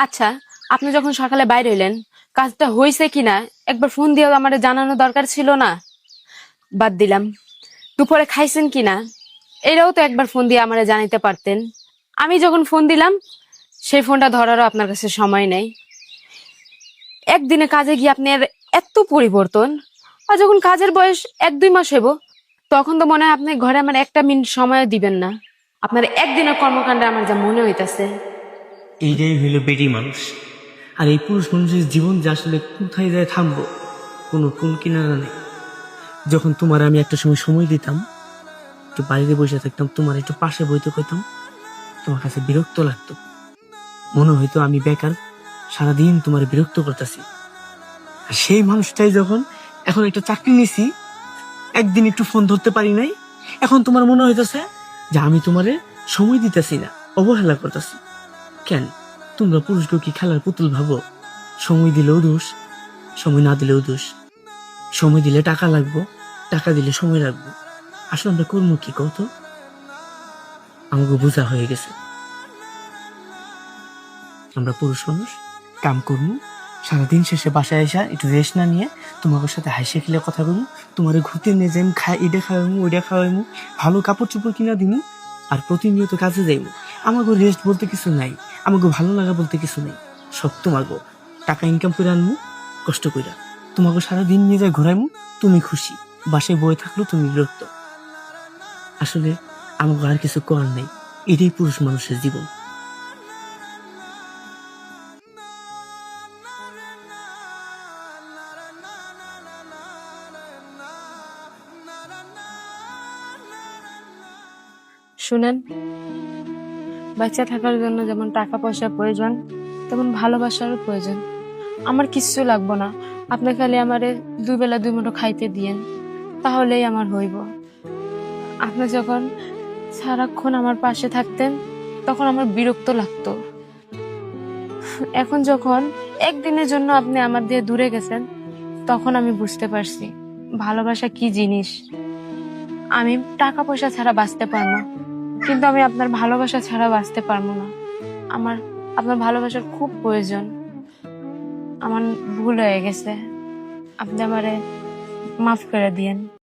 আচ্ছা, আপনি যখন সকালে বাইরে হইলেন, কাজটা হয়েছে কিনা একবার ফোন দিয়ে আমার জানানো দরকার ছিল না? বাদ দিলাম, দুপুরে খাইছেন কিনা এটাও তো একবার ফোন দিয়ে আমারে জানাইতে পারতেন। আমি যখন ফোন দিলাম, সেই ফোনটা ধরারও আপনার কাছে সময় নেই। একদিনে কাজে গিয়ে আপনার এত পরিবর্তন, আর যখন কাজের বয়স 1-2 মাস হইব, তখন তো মনে হয় আপনি ঘরে আমার একটা মিনিট সময় দিবেন না। আপনার একদিনের কর্মকাণ্ডে আমার যা মনে হইতাছে। এইটাই হইল বেটি মানুষ। আর এই পুরুষ মানুষের জীবন যে আসলে কোথায় যায় থামবো, কোনো কোন কিনারা নেই। যখন তোমার আমি একটা সময় সময় দিতাম, একটু বাড়িতে বসে থাকতাম, তোমার একটু পাশে বইতে কইতাম, তোমার কাছে বিরক্ত লাগতো। মনে হইতো আমি বেকার, সারাদিন তোমার বিরক্ত করতেছি। আর সেই মানুষটাই যখন এখন একটা চাকরি নিছি, একদিন একটু ফোন ধরতে পারি নাই, এখন তোমার মনে হইতেছে যে আমি তোমারে সময় দিতেছি না, অবহেলা করতেছি। কেন? তোমরা পুরুষকে কি খেলার পুতুল ভাবো? সময় দিলেও দোষ, সময় না দিলেও দোষ। সময় দিলে টাকা লাগবো, টাকা দিলে সময় লাগবো। আসলে আমরা করবো কি কত? আমাকে বোঝা হয়ে গেছে। আমরা পুরুষ মানুষ, কাম করবো, সারাদিন শেষে বাসায় আসা একটু রেস্ট না নিয়ে তোমাদের সাথে হাসি খেলে কথা বলবো, তোমার ঘুরতে নিয়ে যাই, এটা খাওয়াইমু, ওইটা খাওয়াইমু, ভালো কাপড় চোপড় কিনা দিমু, আর প্রতিনিয়ত কাজে যাইমু। আমাকে রেস্ট বলতে কিছু নাই, আমাকে ভালো লাগা বলতে কিছু নাই। সব তোমাকে টাকা ইনকাম করে আনমু কষ্ট কইরা, তোমাকে সারাদিন নিয়ে যায় ঘোরাইমু, তুমি খুশি। বাসায় বয়ে থাকলেও তুমি বিরক্ত। আসলে আমাকে আর কিছু করার নাই। এটাই পুরুষ মানুষের জীবন। শুনেন, বাচ্চা থাকার জন্য যেমন টাকা পয়সার প্রয়োজন, তেমন ভালোবাসারও প্রয়োজন। আমার কিচ্ছু লাগবো না, আপনি খালি আমারে দুবেলা 2 মুঠো খাইতে দিয়েন, তাহলেই আমার হইব। আপনি যখন সারাক্ষণ আমার পাশে থাকতেন, তখন আমার বিরক্ত লাগতো। এখন যখন একদিনের জন্য আপনি আমার দিয়ে দূরে গেছেন, তখন আমি বুঝতে পারছি ভালোবাসা কি জিনিস। আমি টাকা পয়সা ছাড়া বাঁচতে পারবো, কিন্তু আমি আপনার ভালোবাসা ছাড়া বাঁচতে পারবো না। আমার আপনার ভালোবাসার খুব প্রয়োজন। আমার ভুল হয়ে গেছে, আপনি আমারে মাফ করে দিয়েন।